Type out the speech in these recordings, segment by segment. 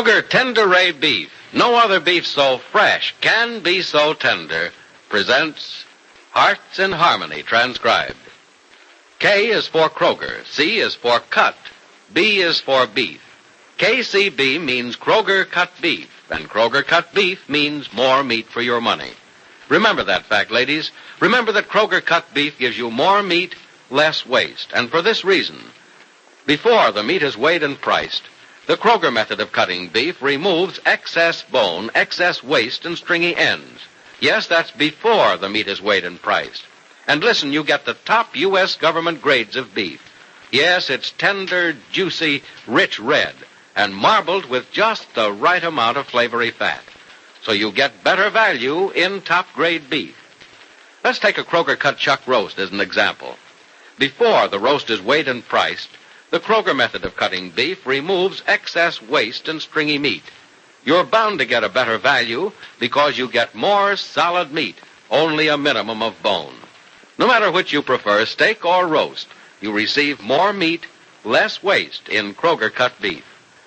Kroger Tender-Ray Beef, no other beef so fresh can be so tender, presents Hearts in Harmony, transcribed. K is for Kroger, C is for cut, B is for beef. KCB means Kroger cut beef, and Kroger cut beef means more meat for your money. Remember that fact, ladies. Remember that Kroger cut beef gives you more meat, less waste. And for this reason, before the meat is weighed and priced, the Kroger method of cutting beef removes excess bone, excess waste, and stringy ends. Yes, that's before the meat is weighed and priced. And listen, you get the top U.S. government grades of beef. Yes, it's tender, juicy, rich red, and marbled with just the right amount of flavory fat. So you get better value in top-grade beef. Let's take a Kroger cut chuck roast as an example. Before the roast is weighed and priced, the Kroger method of cutting beef removes excess waste and stringy meat. You're bound to get a better value because you get more solid meat, only a minimum of bone. No matter which you prefer, steak or roast, you receive more meat, less waste in Kroger cut beef.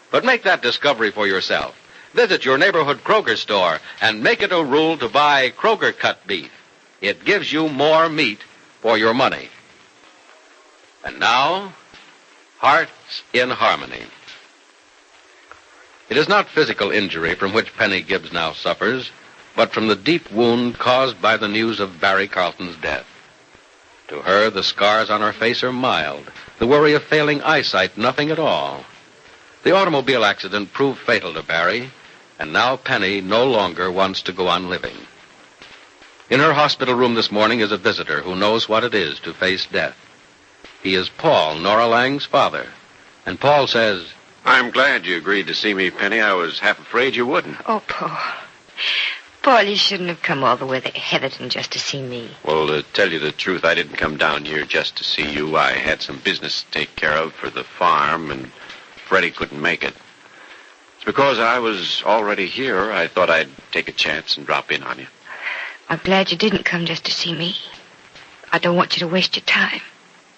But make that discovery for yourself. Visit your neighborhood Kroger store and make it a rule to buy Kroger cut beef. It gives you more meat for your money. And now, Hearts in Harmony. It is not physical injury from which Penny Gibbs now suffers, but from the deep wound caused by the news of Barry Carlton's death. To her, the scars on her face are mild, the worry of failing eyesight nothing at all. The automobile accident proved fatal to Barry, and now Penny no longer wants to go on living. In her hospital room this morning is a visitor who knows what it is to face death. He is Paul, Nora Lang's father. And Paul says, I'm glad you agreed to see me, Penny. I was half afraid you wouldn't. Oh, Paul. Paul, you shouldn't have come all the way to Heatherton just to see me. Well, to tell you the truth, I didn't come down here just to see you. I had some business to take care of for the farm, and Freddie couldn't make it. It's because I was already here, I thought I'd take a chance and drop in on you. I'm glad you didn't come just to see me. I don't want you to waste your time.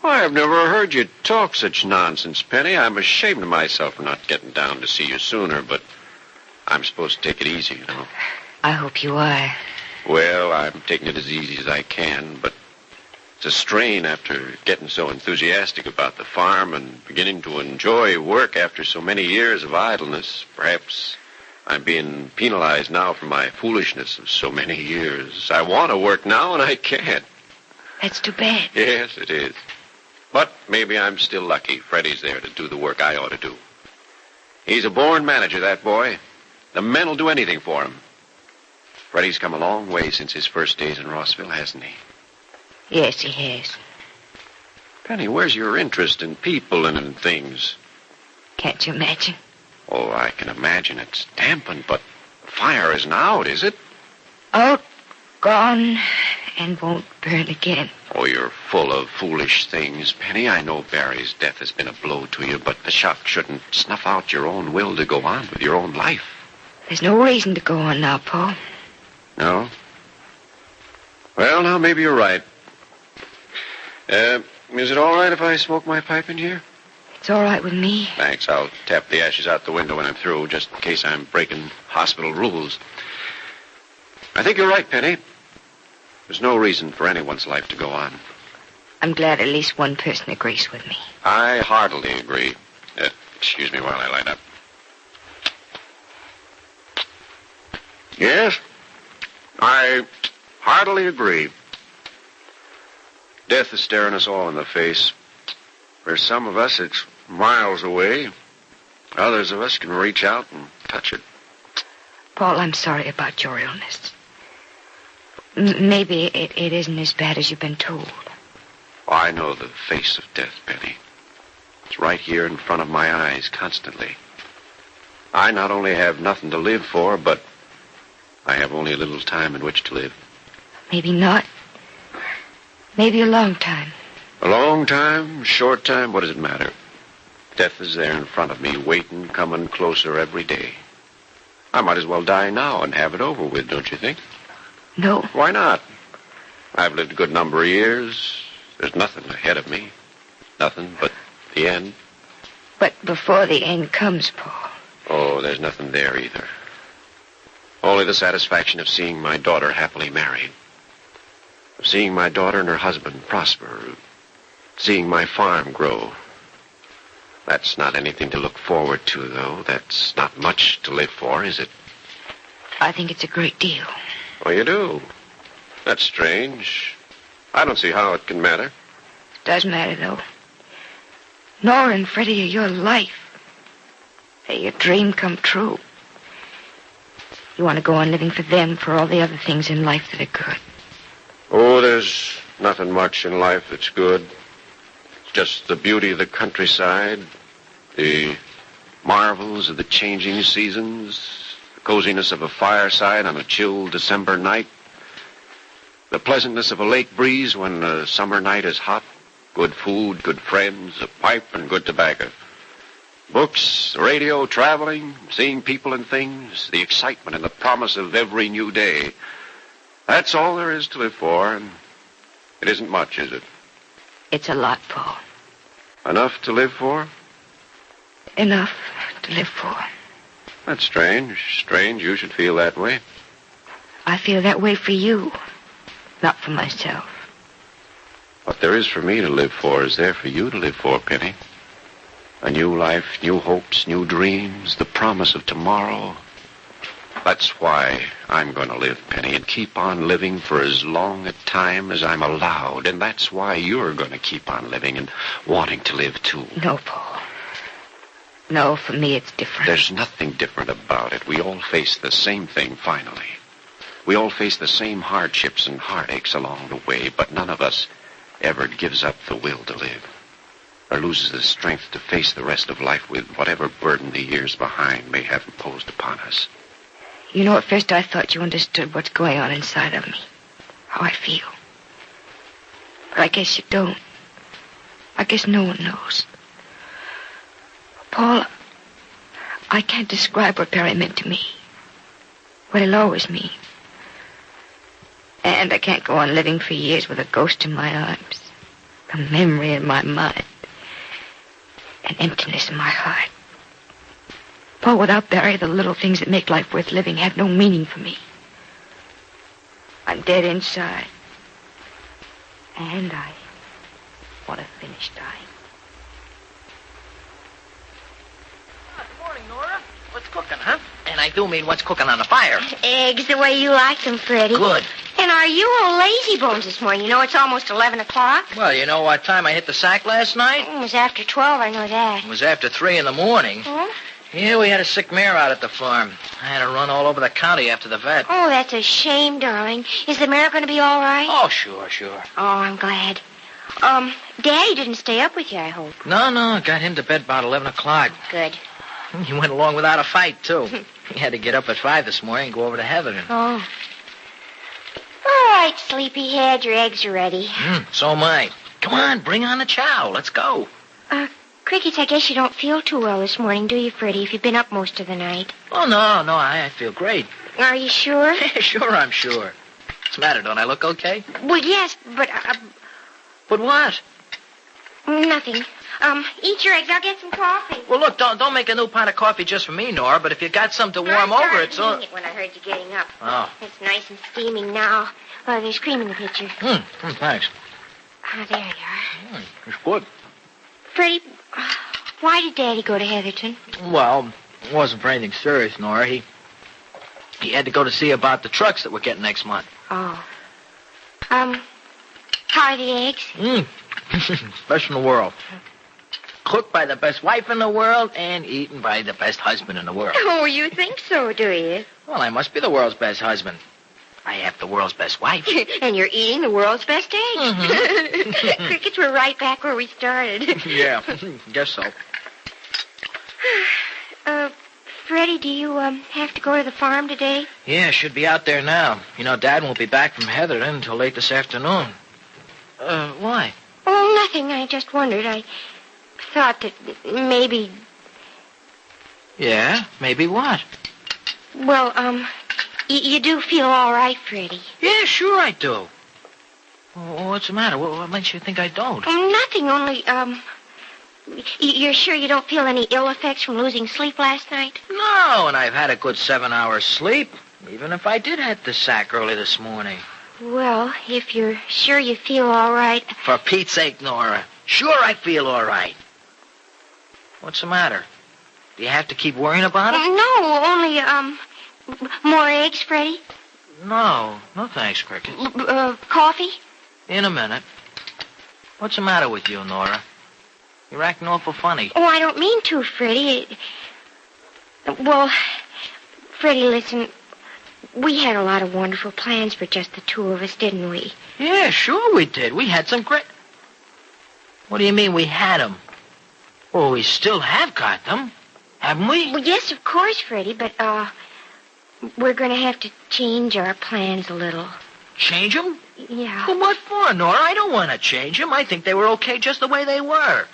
Why, I've never heard you talk such nonsense, Penny. I'm ashamed of myself for not getting down to see you sooner, but I'm supposed to take it easy, you know. I hope you are. Well, I'm taking it as easy as I can, but it's a strain after getting so enthusiastic about the farm and beginning to enjoy work after so many years of idleness. Perhaps I'm being penalized now for my foolishness of so many years. I want to work now, and I can't. That's too bad. Yes, it is. But maybe I'm still lucky. Freddie's there to do the work I ought to do. He's a born manager, that boy. The men will do anything for him. Freddie's come a long way since his first days in Rossville, hasn't he? Yes, he has. Penny, where's your interest in people and in things? Can't you imagine? Oh, I can imagine it's dampened, but the fire isn't out, is it? Out, gone, and won't burn again. Oh, you're full of foolish things, Penny. I know Barry's death has been a blow to you, but the shock shouldn't snuff out your own will to go on with your own life. There's no reason to go on now, Paul. No? Well, now, maybe you're right. Is it all right if I smoke my pipe in here? It's all right with me. Thanks. I'll tap the ashes out the window when I'm through, just in case I'm breaking hospital rules. I think you're right, Penny. There's no reason for anyone's life to go on. I'm glad at least one person agrees with me. I heartily agree. Excuse me while I light up. Yes, I heartily agree. Death is staring us all in the face. For some of us, it's miles away. Others of us can reach out and touch it. Paul, I'm sorry about your illness. Maybe it isn't as bad as you've been told. Oh, I know the face of death, Penny. It's right here in front of my eyes constantly. I not only have nothing to live for, but I have only a little time in which to live. Maybe not. Maybe a long time. A long time, short time, what does it matter? Death is there in front of me, waiting, coming closer every day. I might as well die now and have it over with, don't you think? No. Why not? I've lived a good number of years. There's nothing ahead of me. Nothing but the end. But before the end comes, Paul, Oh, there's nothing there either. Only the satisfaction of seeing my daughter happily married. Of seeing my daughter and her husband prosper. Seeing my farm grow. That's not anything to look forward to, though. That's not much to live for, is it? I think it's a great deal. Oh, you do? That's strange. I don't see how it can matter. It does matter, though. Nora and Freddie are your life. They're your dream come true. You want to go on living for them, for all the other things in life that are good. Oh, there's nothing much in life that's good. It's just the beauty of the countryside, the marvels of the changing seasons, the coziness of a fireside on a chill December night, the pleasantness of a lake breeze when a summer night is hot, good food, good friends, a pipe, and good tobacco. Books, radio, traveling, seeing people and things, the excitement and the promise of every new day. That's all there is to live for, and it isn't much, is it? It's a lot, Paul. Enough to live for? Enough to live for. That's strange. Strange you should feel that way. I feel that way for you, not for myself. What there is for me to live for is there for you to live for, Penny. A new life, new hopes, new dreams, the promise of tomorrow. That's why I'm going to live, Penny, and keep on living for as long a time as I'm allowed. And that's why you're going to keep on living and wanting to live, too. No, Paul. No, for me it's different. There's nothing different about it. We all face the same thing, finally. We all face the same hardships and heartaches along the way, but none of us ever gives up the will to live. Or loses the strength to face the rest of life with whatever burden the years behind may have imposed upon us. You know, at first I thought you understood what's going on inside of me. How I feel. But I guess you don't. I guess no one knows. Paul, I can't describe what Barry meant to me. What he'll always mean. And I can't go on living for years with a ghost in my arms. A memory in my mind. An emptiness in my heart. Paul, without Barry, the little things that make life worth living have no meaning for me. I'm dead inside. And I want to finish dying. Good morning, Nora. What's cooking, huh? And I do mean what's cooking on the fire. Eggs the way you like them, Freddie. Good. And are you all lazy bones this morning? You know it's almost 11 o'clock. Well, you know what time I hit the sack last night? It was after 12, I know that. It was after 3 in the morning. Huh? Yeah, we had a sick mare out at the farm. I had to run all over the county after the vet. Oh, that's a shame, darling. Is the mare going to be all right? Oh, sure. Oh, I'm glad. Daddy didn't stay up with you, I hope. No, got him to bed about 11 o'clock. Good. He went along without a fight, too. He had to get up at 5 this morning and go over to Heatherton. Oh. All right, sleepyhead, your eggs are ready. So am I. Come on, bring on the chow. Let's go. Crickets, I guess you don't feel too well this morning, do you, Freddie, if you've been up most of the night? Oh, no, I feel great. Are you sure? Sure, I'm sure. What's the matter? Don't I look okay? Well, yes, but... But what? Nothing. Eat your eggs. I'll get some coffee. Well, look, don't make a new pot of coffee just for me, Nora, but if you got some to warm over, it's all... I started eating it when I heard you getting up. Oh. It's nice and steaming now. There's cream in the pitcher. Thanks. There you are. It's good. Freddie, why did Daddy go to Heatherton? Well, it wasn't for anything serious, Nora. He had to go to see about the trucks that we're getting next month. Oh. How are the eggs? Best in the world. Cooked by the best wife in the world and eaten by the best husband in the world. Oh, you think so, do you? Well, I must be the world's best husband. I have the world's best wife. And you're eating the world's best eggs. Crickets, we're right back where we started. Yeah, guess so. Freddie, do you have to go to the farm today? Yeah, should be out there now. You know, Dad won't be back from Heatherton until late this afternoon. Why? Oh, nothing. I just wondered. I thought that maybe... Yeah? Maybe what? Well, you do feel all right, Freddie. Yeah, sure I do. Well, what's the matter? What makes you think I don't? Nothing, only, You're sure you don't feel any ill effects from losing sleep last night? No, and I've had a good 7 hours sleep, even if I did hit the sack early this morning. Well, if you're sure you feel all right... For Pete's sake, Nora. Sure I feel all right. What's the matter? Do you have to keep worrying about it? No, only, more eggs, Freddie? No thanks, Cricket. Coffee? In a minute. What's the matter with you, Nora? You're acting awful funny. Oh, I don't mean to, Freddie. Well, Freddie, listen. We had a lot of wonderful plans for just the two of us, didn't we? Yeah, sure we did. We had some great... What do you mean we had them? Well, we still have got them, haven't we? Well, yes, of course, Freddie, but, we're going to have to change our plans a little. Change them? Yeah. Well, what for, Nora? I don't want to change them. I think they were okay just the way they were.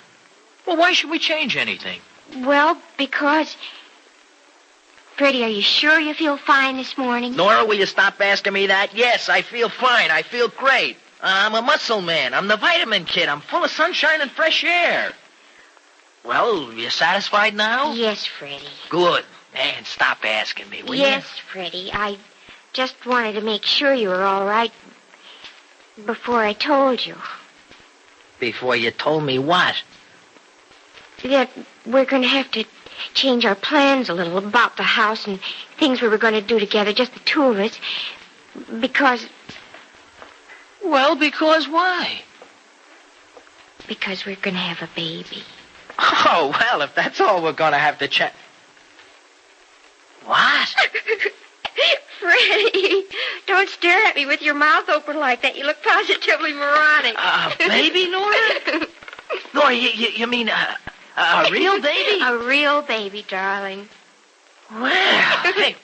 Well, why should we change anything? Well, because... Freddie, are you sure you feel fine this morning? Nora, will you stop asking me that? Yes, I feel fine. I feel great. I'm a muscle man. I'm the vitamin kid. I'm full of sunshine and fresh air. Well, you satisfied now? Yes, Freddie. Good. And stop asking me, will you? Yes, Freddie. I just wanted to make sure you were all right before I told you. Before you told me what? That we're going to have to change our plans a little about the house and things we were going to do together, just the two of us, because... Well, because why? Because we're going to have a baby. Oh, well, if that's all we're going to have to check... What? Freddie, don't stare at me with your mouth open like that. You look positively moronic. Baby, Nora? Nora, you mean a real baby? A real baby, darling. Well, hey.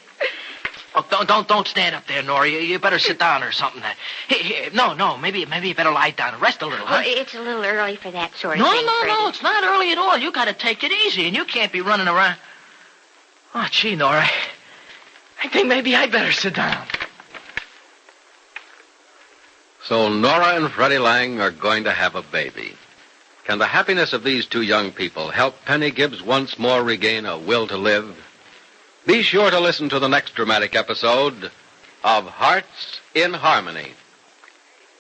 Oh, don't stand up there, Nora. You better sit down or something. Here, no, maybe you better lie down and rest a little, huh? Well, it's a little early for that sort of thing, Freddie. No, it's not early at all. You got to take it easy, and you can't be running around. Oh, gee, Nora, I think maybe I'd better sit down. So Nora and Freddie Lang are going to have a baby. Can the happiness of these two young people help Penny Gibbs once more regain a will to live? Be sure to listen to the next dramatic episode of Hearts in Harmony.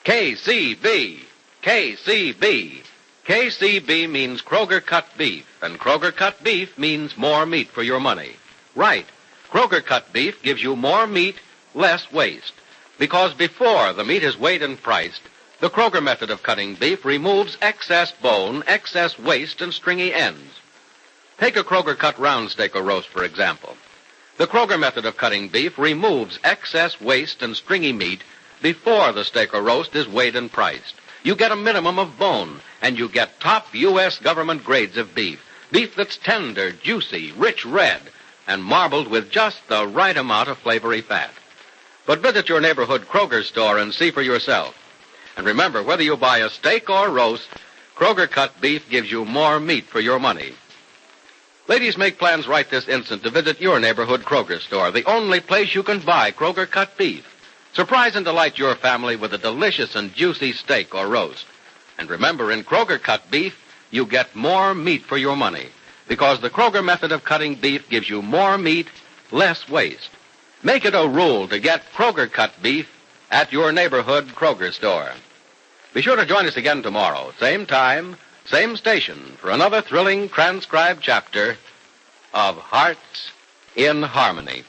KCB. KCB. KCB means Kroger cut beef, and Kroger cut beef means more meat for your money. Right. Kroger cut beef gives you more meat, less waste. Because before the meat is weighed and priced, the Kroger method of cutting beef removes excess bone, excess waste, and stringy ends. Take a Kroger cut round steak or roast, for example. The Kroger method of cutting beef removes excess waste and stringy meat before the steak or roast is weighed and priced. You get a minimum of bone, and you get top U.S. government grades of beef. Beef that's tender, juicy, rich red, and marbled with just the right amount of flavory fat. But visit your neighborhood Kroger store and see for yourself. And remember, whether you buy a steak or roast, Kroger cut beef gives you more meat for your money. Ladies, make plans right this instant to visit your neighborhood Kroger store, the only place you can buy Kroger cut beef. Surprise and delight your family with a delicious and juicy steak or roast. And remember, in Kroger cut beef, you get more meat for your money, because the Kroger method of cutting beef gives you more meat, less waste. Make it a rule to get Kroger cut beef at your neighborhood Kroger store. Be sure to join us again tomorrow, same time, same station, for another thrilling transcribed chapter of Hearts in Harmony.